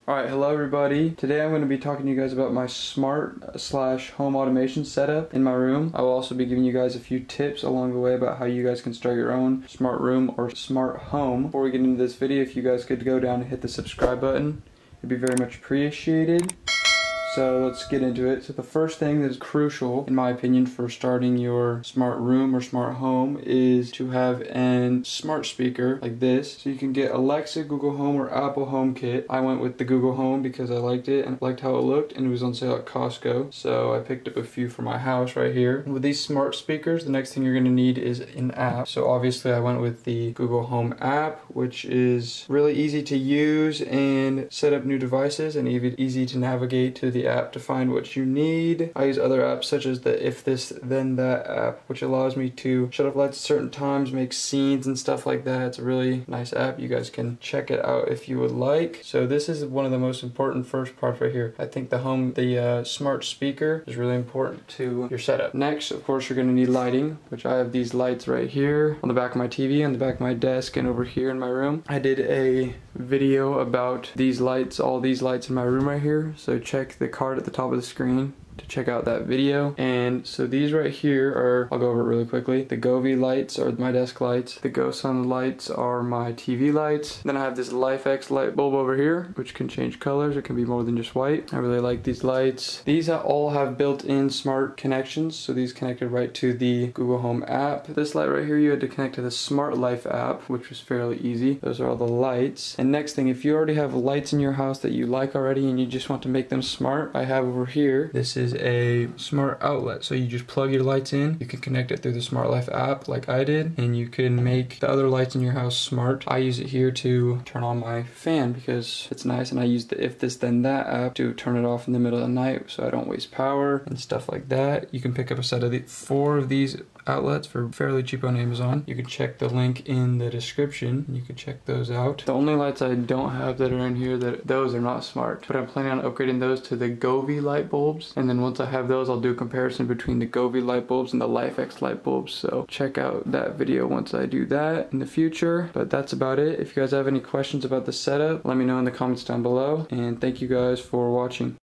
Alright, hello everybody. Today I'm going to be talking to you guys about my smart slash home automation setup in my room. I will also be giving you guys a few tips along the way about how you guys can start your own smart room or smart home. Before we get into this video, if you guys could go down and hit the subscribe button, it'd be very much appreciated. So let's get into it. So the first thing that is crucial, in my opinion, for starting your smart room or smart home is to have a smart speaker like this. So you can get Alexa, Google Home, or Apple HomeKit. I went with the Google Home because I liked it and liked how it looked, and it was on sale at Costco. So I picked up a few for my house right here. With these smart speakers, the next thing you're going to need is an app. So obviously I went with the Google Home app, which is really easy to use and set up new devices, and even easy to navigate to the app to find what you need. I use other apps such as the If This Then That app, which allows me to shut off lights at certain times, make scenes and stuff like that. It's a really nice app. You guys can check it out if you would like. So this is one of the most important first parts right here. I think the smart speaker is really important to your setup. Next, of course, you're going to need lighting, which I have these lights right here on the back of my TV, on the back of my desk, and over here in my room. I did a video about these lights, all these lights in my room right here, so check the card at the top of the screen to check out that video. And so these right here are, I'll go over it really quickly. The Govee lights are my desk lights. The Go Sun lights are my TV lights. Then I have this LifeX light bulb over here, which can change colors. It can be more than just white. I really like these lights. These all have built-in smart connections, so these connected right to the Google Home app. This light right here, you had to connect to the Smart Life app, which was fairly easy. Those are all the lights. And next thing, if you already have lights in your house that you like already and you just want to make them smart, I have over here, this is a smart outlet. So you just plug your lights in, you can connect it through the Smart Life app like I did, and you can make the other lights in your house smart. I use it here to turn on my fan because it's nice, and I use the If This Then That app to turn it off in the middle of the night so I don't waste power and stuff like that. You can pick up a set of 4 of these outlets for fairly cheap on Amazon. You can check the link in the description. You can check those out. The only lights I don't have that are in here, those are not smart, but I'm planning on upgrading those to the Govee light bulbs, and then once I have those, I'll do a comparison between the Govee light bulbs and the LifeX light bulbs. So check out that video once I do that in the future. But that's about it. If you guys have any questions about the setup, let me know in the comments down below, and thank you guys for watching.